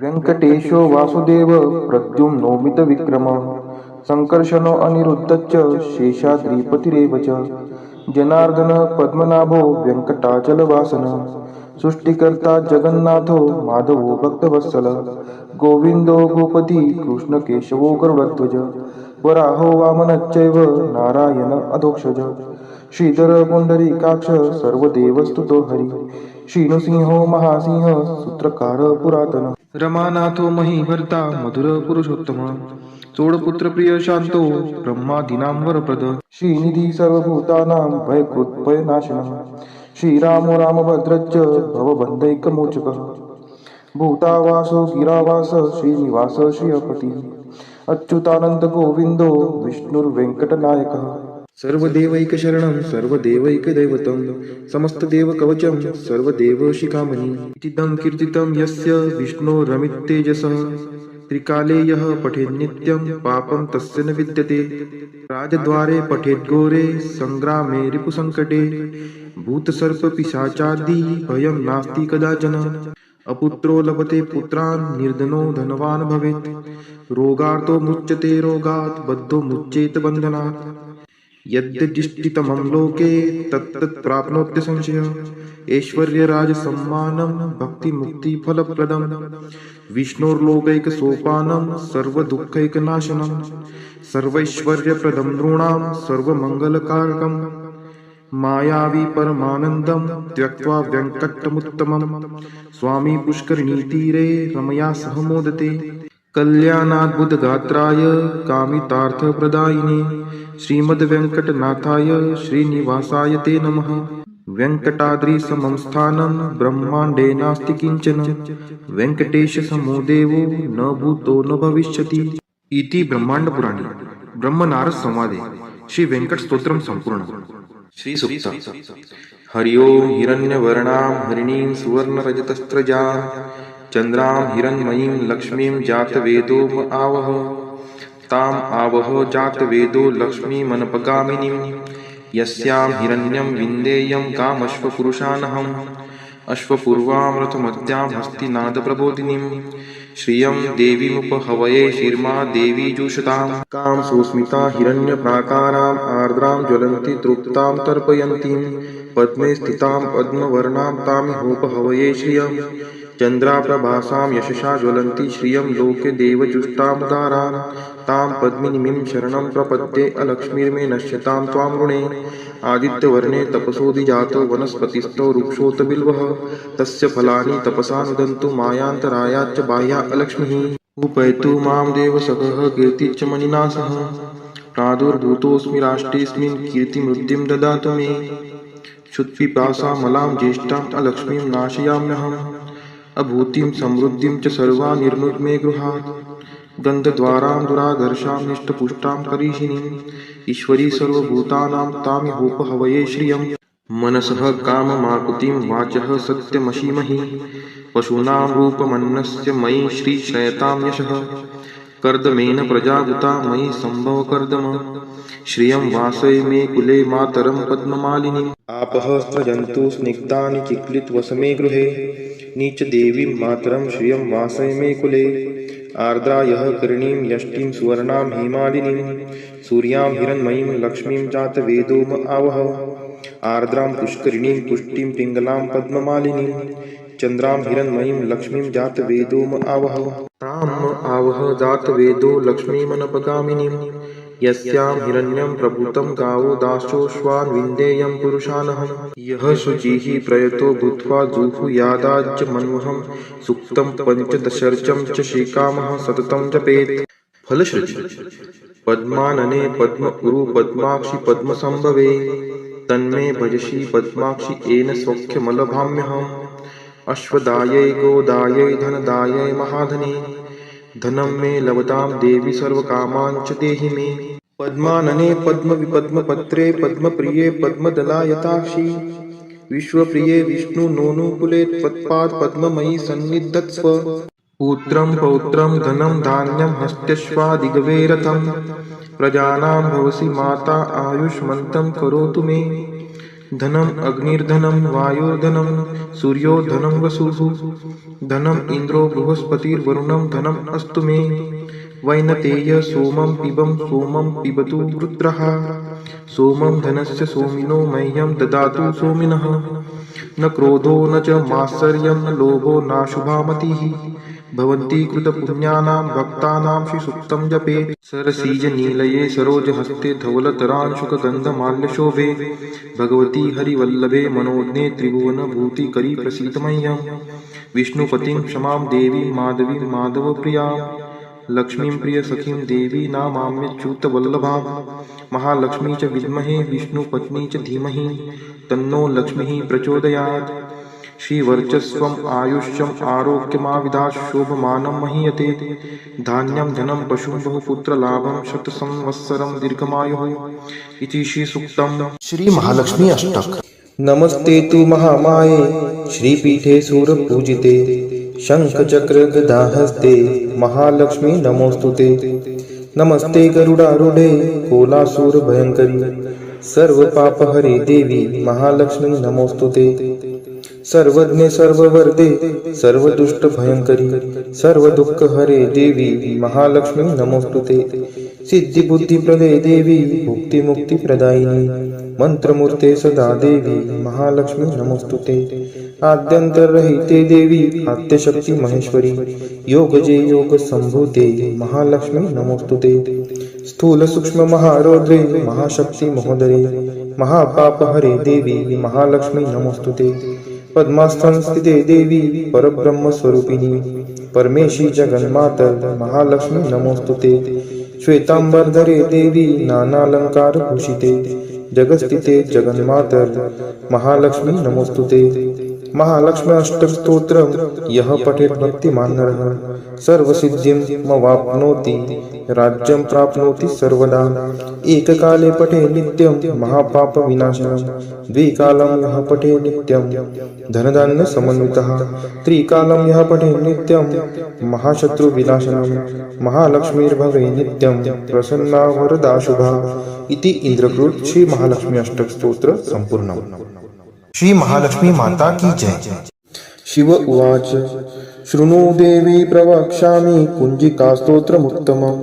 व्यङ्कटेशो वासुदेव प्रद्युम्नोमित विक्रम संकर्षणो अनिरुद्धश्च शेषाद्रिपतिरेव च जनार्दन पद्मनाभो व्यङ्कटाचलवासन सृष्टिकर्ता जगन्नाथो माधवो भक्तवत्सल गोविन्दो गोपति कृष्णकेशवो गरुडध्वज वराहो वामनश्चैव नारायण अधोक्षज श्रीधर पुण्डरीकाक्ष सर्वदेवस्तुतो हरि श्रीनृसिंहो महासिंह सूत्रकार पुरातन रमानाथो महीभर्ता मधुर पुरुषोत्तम चोडपुत्र प्रिय शांतो ब्रह्मादीनां वरप्रद श्रीनिधी सर्वभूतानां भयकृत्भयनाशनः श्रीरामो रामभद्रश्च भवबन्धैकमोचकः भूतावासो गिरावास श्रीनिवास श्रियपति अच्युतानंद गोविंदो विष्णुर्वेंकटनायकः सर्वदेवैकशरणं सर्वदेवैकदैवतं समस्तदेवकवचं सर्वदेवशिखामणि इतीदं कीर्तितं यस्य विष्णोरमिततेजसः त्रिकाले यः पठेन्नित्यं पापं तस्य न विद्यते राजद्वारे पठेद्घोरे सङ्ग्रामे रिपुसङ्कटे भूतसर्पपिशाचादि भयं नास्ति कदाचन अपुत्रो लभते पुत्रान् निर्धनो धनवान् भवेत् रोगार्तो मुच्यते रोगात् बद्धो मुच्येत बन्धनात् यद्यदिष्टितमं लोके तत्तत् प्राप्नोत्य संशयः ऐश्वर्यराजसम्मानं भक्तिमुक्तिफलप्रदं विष्णोर्लोकैकसोपानं सर्वदुःखैकनाशनं सर्वैश्वर्यप्रदं नृणां सर्वमङ्गलकारकं मायावी परमानन्दं त्यक्त्वा व्यङ्कटमुत्तमं स्वामी पुष्करिणीतीरे रमया सह मोदते कल्याणाद्भुतगात्राय कामितार्थप्रदायिने श्रीमद्वेङ्कटनाथाय श्रीनिवासाय ते नमः। वेङ्कटाद्रिसमं स्थानं ब्रह्माण्डे नास्ति किञ्चन वेङ्कटेशसमो देवो न भूतो न भविष्यति इति ब्रह्माण्डपुराणे ब्रह्मनारद संवादे श्री वेङ्कटस्तोत्रं सम्पूर्णम्। श्री सूक्त हरि ओं हिरण्यवर्णां हरिणीं सुवर्णरजतस्रजां चन्द्रां हिरण्मयीं लक्ष्मीं जातवेदो आवह ताम् आवह जातवेदो लक्ष्मीमनपगामिनीं यस्यां हिरण्यं विन्देयं कामश्वपुरुषानहम् अश्वपूर्वां रथमद्यां हस्तिनादप्रबोधिनीं श्रियं देवीमुपहवये शिर्मा देवी जुषतां कां सुस्मिता हिरण्यप्राकाराम् आर्द्रां ज्वलन्ति तृप्तां तर्पयन्तीं पद्मे स्थितां पद्मवर्णां तामिहोपहवये श्रियं चन्द्राप्रभासां यशसा ज्वलन्ति श्रियं लोके देवजुष्टामुदारां तां पद्मिनीं शरणं प्रपद्ये अलक्ष्मीर्मे नश्यतां त्वां ऋणे आदित्यवर्णे तपसोऽधिजातो वनस्पतिस्थो वृक्षोत बिल्वः तस्य फलानि तपसा नुदन्तु मायान्तरायाच्च बाह्या अलक्ष्मीः उपैतु मां देवसखः कीर्तिश्च मणिना सह प्रादुर्भूतोऽस्मि राष्ट्रेऽस्मिन् कीर्तिमृद्धिं ददातु मे क्षुत्पिपासामलां ज्येष्ठाम् अलक्ष्मीं नाशयाम्यहम् अभूतिं समृद्धिं च सर्वा निर्मुत् मे गृहात् गन्धद्वारां दुराधर्षां निष्ठपुष्टां करीषिणीम् ईश्वरी सर्वभूतानां तामिहोपहवये श्रियं मनसः काममाकुतिं वाचः सत्यमशीमहि पशूनां रूपमन्नस्य मयि श्रीश्रयतां यशः कर्दमेन प्रजाभूता मयि सम्भवकर्दम श्रियं वासय मे कुले मातरं पद्ममालिनीम् आपः स्रजन्तु स्निग्धानि चिक्लितवसमे गृहे नीचदेवीं मातरं श्रियं वासय मे कुले आर्द्रा यः करीणीं यष्टिं सुवर्णां हेमालिनीं सूर्यां हिरण्मयीं लक्ष्मीं जातवेदोम आवह आर्द्रां पुष्करिणीं पुष्टिं पिङ्गलां पद्ममालिनीं चन्द्रां हिरण्मयीं लक्ष्मीं जातवेदोम आवह ताम् आवह जातवेदो लक्ष्मीमनपगामिनीं यस्यां हिरण्यं प्रभूतं गावो दासोऽश्वान् विन्देयं पुरुषानहं यः शुचिः प्रयतो भूत्वा जुहुयादाज्य मन्वहं सुक्तं पञ्चदशर्चं च श्रीकामः सततं जपेत् फलश्रुति पद्मानने पद्म उरु पद्माक्षि पद्मसंभवे तन्मे भजसि पद्माक्षि येन सौख्यमलभाम्यहम् अश्वदायै गोदायै धनदायै महाधने धनं मे लभतां देवी सर्वकामान् च देहि मे पद्मानने पद्मविपद्मपत्रे पद्मप्रिये पद्मदलायताक्षि विश्वप्रिये विष्णुनोनुकुले त्वत्पाद पद्ममयि सन्निधत्स्व पुत्रं पौत्रं धनं धान्यं हस्त्यश्वादिगवे रथं प्रजानां भवसि माता आयुष्मन्तं करोतु मे धनम अग्निर्धनम वायुर्धनम सूर्यो धनम वसुः धनम इंद्रो बृहस्पतिर्वरुणम धनम अस्तु मे वैनतेय सोमं पिबतु रुद्रः सोमं धनस्य सोमिनो मह्यं ददातु सोमिनः न क्रोधो न च मात्सर्यं न लोभो नाशुभा मतिः भवन्ति कृतपुण्यानां भक्तानां श्रीसूक्तं जपेत् सरसीजनीलये सरोजहस्ते धवलतरांशुकगन्धमाल्यशोभे भगवती हरिवल्लभे मनोज्ञे त्रिभुवनभूतिकरी प्रसीदमह्यं विष्णुपतिं क्षमां देवीं माधवीं माधवप्रियां लक्ष्मीं प्रियसखीं देवी नामाम्यच्युतवल्लभां महालक्ष्मी च विद्महे विष्णुपत्नी च धीमहि तन्नो लक्ष्मीः प्रचोदयात् श्रीवर्चस्वम् आयुष्यम् आरोग्यमाविधात् शोभमानं महीयते धान्यं धनं पशुं बहुपुत्रलाभं शतसंवत्सरं दीर्घमायुः इति श्रीसूक्तम्। श्री महालक्ष्मी अष्टक। नमस्ते तु महामाये श्रीपीठे सूरपूजिते शङ्खचक्रगदाहस्ते महालक्ष्मी नमोस्तुते नमस्ते गरुडारूढे कोलासुरभयङ्करी सर्वपापहरे देवी महालक्ष्मी नमोस्तुते सर्वज्ञे सर्ववर्धे सर्वदुष्टभयङ्करी सर्वदुःखहरे देवी महालक्ष्मी नमोस्तुते सिद्धिबुद्धिप्रदे देवी भुक्तिमुक्तिप्रदायिनी मंत्रमूर्ते सदा देवी महालक्ष्मी नमोस्तुते आद्यंतरहिते देवी आद्यशक्ति महेश्वरी योगजे योग संभूते महालक्ष्मी नमोस्तुते स्थूल सूक्ष्म महारौद्रे महाशक्ति महोदरे महापापहरे देवी महालक्ष्मी नमोस्तुते पद्मास्थं स्थिते देवी परब्रह्म स्वरूपिणी परमेशी जगन्मातर महालक्ष्मी नमोस्तुते श्वेतांबरधरे देवी नानालंकार भूषिते जगस्थिते जगन्मातर महालक्ष्मी नमोस्तुते महालक्ष्मी अष्टक स्तोत्रम यह पठेत भक्तिमान नरः सर्वसिद्धिमवाप्नोति राज्यं प्राप्नोति सर्वदा एककाले पठे नित्यं महापाप विनाशनं द्विकालं यः पठे नित्यं धनधान्य समन्वितः त्रिकालं यः पठे नित्यं महाशत्रु विनाशनं महालक्ष्मीर्भवे नित्यं प्रसन्ना वरदा शुभा इति इंद्रकृत श्री महालक्ष्मी अष्टक स्तोत्र संपूर्णम्। श्री महालक्ष्मी माता की जय। शिव उवाच शृणु देवी प्रवक्ष्यामि कुञ्जिकास्तोत्रमुत्तमम्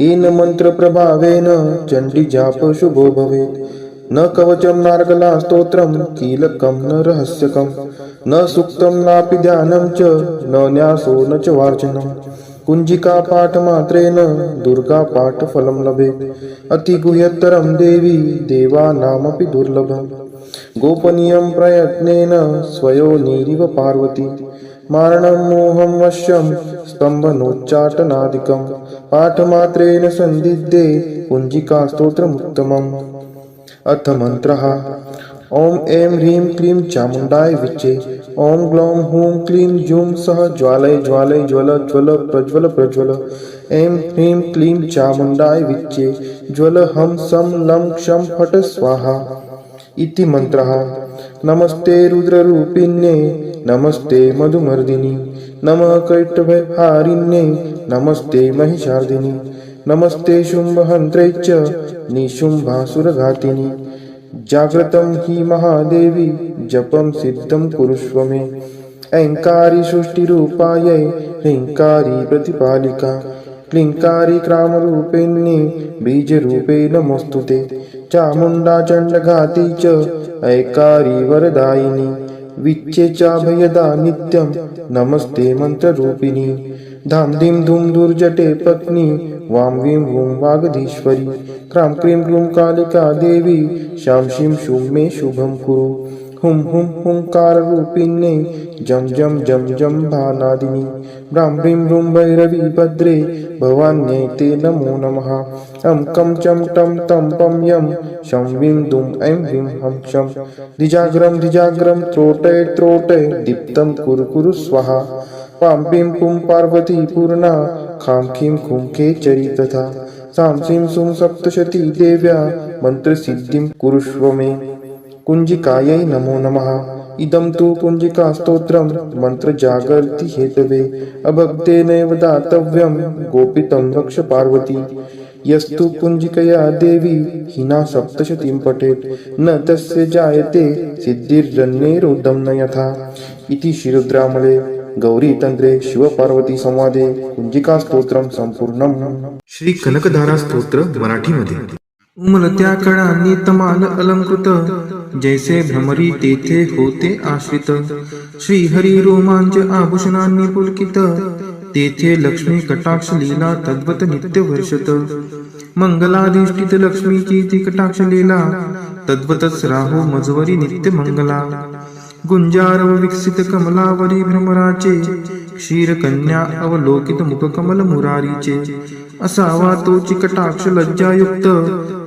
येन मन्त्रप्रभावेन चण्डीजाप शुभो भवेत् न कवचं नार्गला स्तोत्रं कीलकं न रहस्यकं न सूक्तं नापि ध्यानं च न न्यासो न च वार्चनं कुञ्जिका पाठमात्रेण दुर्गा पाठफलं लभेत् अतिगुह्यतरं देवी देवानामपि दुर्लभम् गोपनीयं प्रयत्नेन स्वयोनिरिव पार्वती मारणं मोहं वश्यं स्तम्भनोच्चाटनादिकं पाठमात्रेण सन्दिग्धे कुञ्जिका स्तोत्रमुत्तमम्। अथ मन्त्रः ॐ ऐं ह्रीं क्लीं चामुण्डाय विच्चे ॐ ग्लौं हूं क्लीं जूं सः ज्वालय ज्वालय ज्वल ज्वल प्रज्वल प्रज्वल ऐं ह्रीं क्लीं चामुण्डाय विच्चे ज्वल हं सं लं क्षं फट स्वाहा इति मन्त्रः। नमस्ते रुद्ररूपिण्ये नमस्ते मधुमर्दिनी नमः कैटभहारिण्ये नमस्ते महिषार्दिनी नमस्ते शुम्भहन्त्रे च निशुम्भासुरघातिनी जाग्रतं हि महादेवी जपं सिद्धं कुरुष्व मे ऐङ्कारी सृष्टिरूपायै ह्रीङ्कारी प्रतिपालिका क्लीङ्कारी क्रामरूपिण्ये बीजरूपे नमोस्तुते चामुण्डा चण्डघाती च ऐकारी वरदायिनी विच्चे चाभयदा नित्यं नमस्ते मन्त्ररूपिणी धाम धीं धूम दुर्जटे पत्नी वां वीं वूं वागधीश्वरी क्रां क्रीं क्रूं कालिका देवी शां शीं शूं मे शुभं कुरु हुं हुं हुंकाररूपिण्ये जं जं जं जं भानादिनी ब्रां ब्रीं ब्रूं भैरवी भद्रे भवान्यै ते नमो नमः अं कं चं टं तं पं यं शं वीं दुं ऐं ह्रीं हं शं धिजाग्रं त्रोटय त्रोटय दीप्तं कुरु कुरु स्वाहा पां पीं पुं पार्वती पूर्णा खां खीं खुं खेचरी तथा सां सीं सुं सप्तशती देव्या मन्त्रसिद्धिं कुरुष्व मे कुञ्जिकायै नमो नमः इदं तु कुञ्जिका स्तोत्रं मन्त्रजागर्ति हेतवे अभक्तेनैव दातव्यं गोपितं रक्ष पार्वती यस्तु पुंजिकया देवी हिना सप्तशतीं पठेत् न तस्य जायते सिद्धिर्जन्यैरुद्धं न यथा इति श्रीरुद्रामले गौरीतंत्रे शिवपार्वती संवादे कुंजिका स्तोत्रम संपूर्णम. श्री कनकधारा स्तोत्र मराठीमध्ये. उमलत्या कळांनी तमाल अलंकृत, जैसे भ्रमरी तेथे होते आश्रित. श्रीहरी रोमांच आभूषणांनी पुलकित, तेथे लक्ष्मी कटाक्ष लीला तद्वत नित्य वर्षत. मंगलाधिष्ठित लक्ष्मीची ती कटाक्ष लीला, तद्वतच राहो मजवरी नित्य मंगला. गुंजारव विकसित कमलावरी भ्रमराचे, क्षीरकन्या अवलोकित मुखकमल मुरारीचे. असावा तोची कटाक्ष लज्जायुक्त,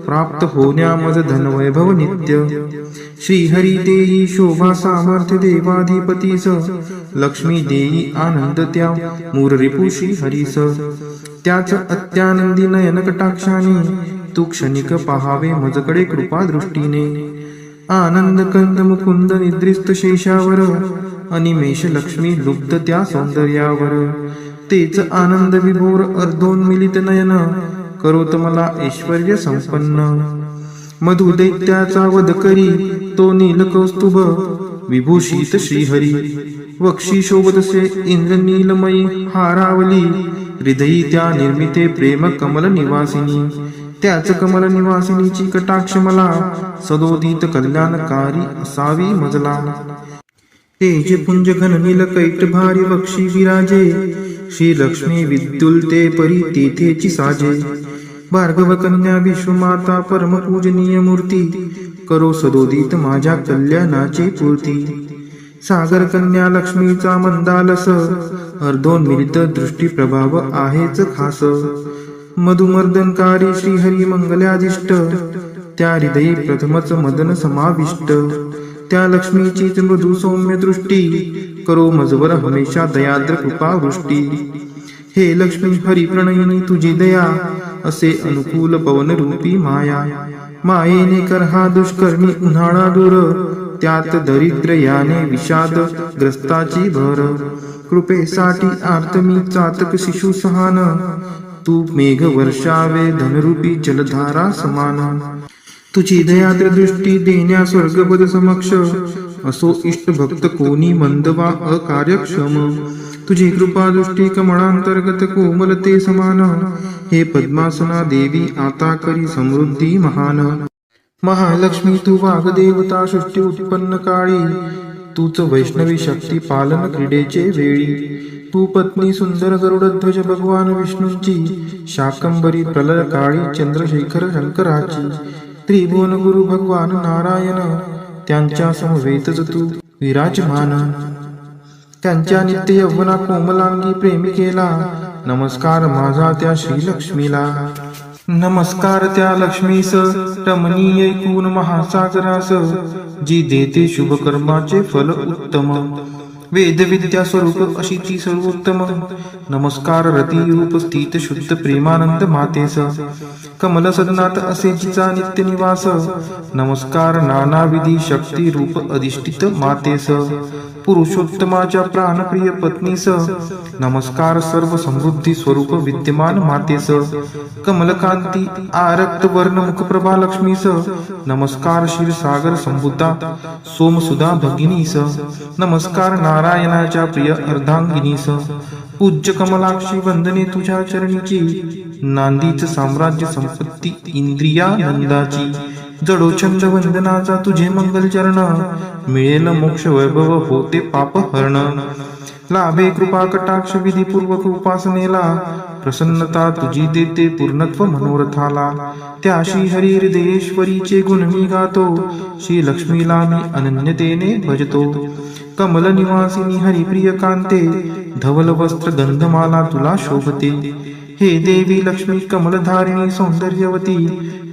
प्राप्त होण्या मज धनवैभव नित्य. श्रीहरी देई शोभा सामर्थ्य देवाधिपतीस, लक्ष्मी देई आनंद त्या मूररिपु श्रीहरीस. त्याच अत्यानंदी नयन कटाक्षाने, तू क्षणिक पहावे मजकडे कृपा दृष्टीने. आनंद कंद मुकुंद निद्रिस्त शेषावर, अनिमेष लक्ष्मी लुब्ध त्या सौंदर्यावर. तेच आनंद विभोर अर्धोन्मिलित नयन, करोत मला ऐश्वर्य संपन्न. मधु दैत्याचा वध करी तो नील कौस्तुभ, विभूषित श्रीहरी. वक्षी शोभतसे इंद्र नीलमयी हारावली, हृदयी त्या निर्मिते प्रेम कमल निवासिनी. त्याच कमल निवासिनीची कटाक्ष मला, सदोदित कल्याणकारी असावी मजला. तेज पुंज घन नील कैट भारी वक्षी विराजे, श्री लक्ष्मी विद्युलते परी तेथेची साजे. भार्गव कन्या विश्वमाता परम पूजनीय मूर्ती, करो सदोदित माझ्या कल्याणाची पूर्ती. सागर कन्या लक्ष्मीचा मंदालस, अर्धोन्मिलित दृष्टी प्रभाव आहेच खास. मधुमर्दनकारी श्रीहरी मंगल्यादिष्ट, त्या हृदयी प्रथमच मदन समाविष्ट. त्या लक्ष्मीचीच मृदू सौम्य दृष्टी, करो मजवर हमेशा दयाद्र कृपा वृष्टी. हे लक्ष्मी हरी प्रणयिनी तुझी दया, असे अनुकूल पवन रूपी माया. मायेने कर हा दुष्कर्मी उन्हाळा दूर, त्यात दरिद्र याने विषाद ग्रस्ताची भर. कृपेसाठी आर्त मी चातक शिशु सहान, तू मेघ वर्षावे धनरूपी जलधारा समान. तुझी दयाद्र दृष्टी देण्या स्वर्गपद समक्ष, असो इष्ट भक्त कोणी मंद वा अकार्यक्षम. तुझी कृपा दृष्टी कमळांतर्गत कोमलते समान, हे पद्मासना देवी आता करी समृद्धी महान. महालक्ष्मी तू वाग्देवता सृष्टी उत्पन्न काळी, तूच वैष्णवी शक्ती पालन क्रीडेचे वेळी. तू पत्नी सुंदर गरुडध्वज भगवान विष्णूंची, शाकंबरी प्रलय काळी चंद्रशेखर शंकराची. त्रिभुवन गुरु भगवान नारायण, त्यांच्या समवेतच तू विराजमान. त्यांच्या नित्य यौवना कोमलांगी प्रेमिकेला, नमस्कार माझा त्या श्रीलक्ष्मीला. नमस्कार त्या लक्ष्मीस रमणीय ऐकून महासागरास, जी देते शुभ कर्माचे फल उत्तम. वेद विद्या स्वरूप अशी ती सर्वोत्तम. नमस्कार रती रूप स्थित शुद्ध प्रेमानंद मातेस, कमल सदनात असे जिचा नित्य निवास. नमस्कार नानाविधी शक्ती रूप अधिष्ठित मातेस, पुरुषोत्तमाच्या प्राणप्रिय पत्नीस. नमस्कार सर्व समृद्धी स्वरूप विद्यमान मातेस, कमलकांती आरक्त वर्ण मुखप्रभा लक्ष्मीस. नमस्कार क्षीरसागर संभूता सोमसुधा भगिनीस. नमस्कार नारायणाच्या प्रिय अर्धांगिनीस. पूज्य कमलाक्षी वंदने तुझ्या चरणीची, नांदीच साम्राज्य संपत्ती इंद्रियानंदाची. जडोछंद वंदनाचा तुझे मंगल चरण, मिळेल मोक्ष वैभव होते पाप हरण. लाभे कृपा कटाक्ष विधीपूर्वक उपासनेला, प्रसन्नता तुझी देते पूर्णत्व मनोरथाला. त्या श्री हरी हृदयेश्वरीचे गुण मी गातो, श्री लक्ष्मीला मी अनन्यतेने भजतो. कमल निवासिनी हरिप्रिय कांते, धवल वस्त्र गंधमाला तुला शोभते. हे देवी लक्ष्मी कमलधारिणी सौंदर्यवती,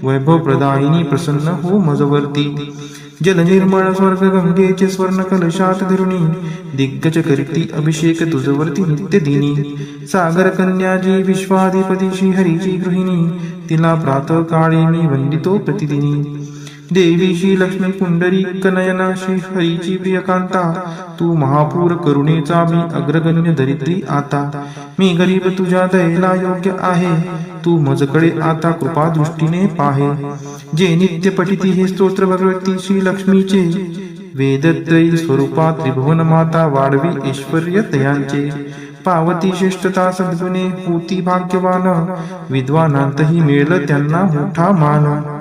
वैभव प्रदायिनी प्रसन्न हो मजवर्ती. जल निर्मळ स्वर्ग गंगेचे स्वर्ण कलशात धरुणी, दिग्गज करती अभिषेक तुझवरती नित्य दिनी. सागर कन्याजी विश्वाधिपती श्रीहरीची गृहिणी, तिला प्रातः काळी मी वंदितो प्रतिदिनी. देवी श्री लक्ष्मी पुंडरी कनयना श्री हरीची प्रियकांता, तू महापूर करुणेचा मी अग्रगण्य दरिद्री आता. मी गरीब तुझ्या दयेला योग्य आहे, तू मजकडे आता कृपा दृष्टीने पाहे. जे नित्य पठिती हे स्तोत्र भगवती श्री लक्ष्मीचे, वेदत्रयी स्वरूपा त्रिभुवन माता वाढवी ऐश्वर्य तयांचे. पावती श्रेष्ठता सद्गुणे होती भाग्यवान, विद्वानांतही मिळेल त्यांना मोठा मान.